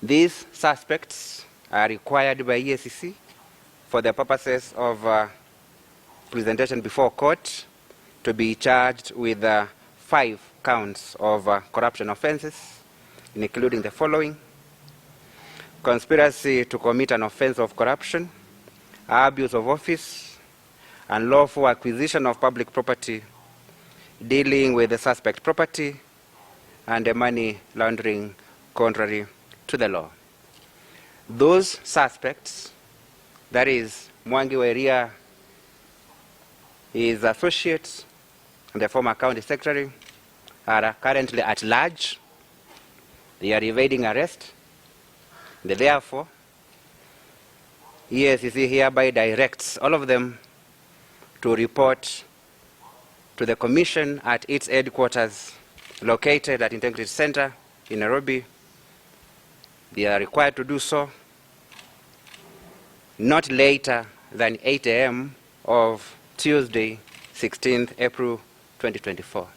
These suspects are required by EACC for the purposes of presentation before court to be charged with 5 counts of corruption offenses, including the following: conspiracy to commit an offense of corruption, abuse of office, unlawful acquisition of public property, dealing with the suspect property, and money laundering contrary to the law. Those suspects, that is Mwangi Wa Iria, his associates, and the former county secretary, are currently at large. They are evading arrest. And therefore, EACC hereby directs all of them to report to the Commission at its headquarters located at Integrity Center in Nairobi. They are required to do so not later than 8 a.m. of Tuesday, 16th April 2024.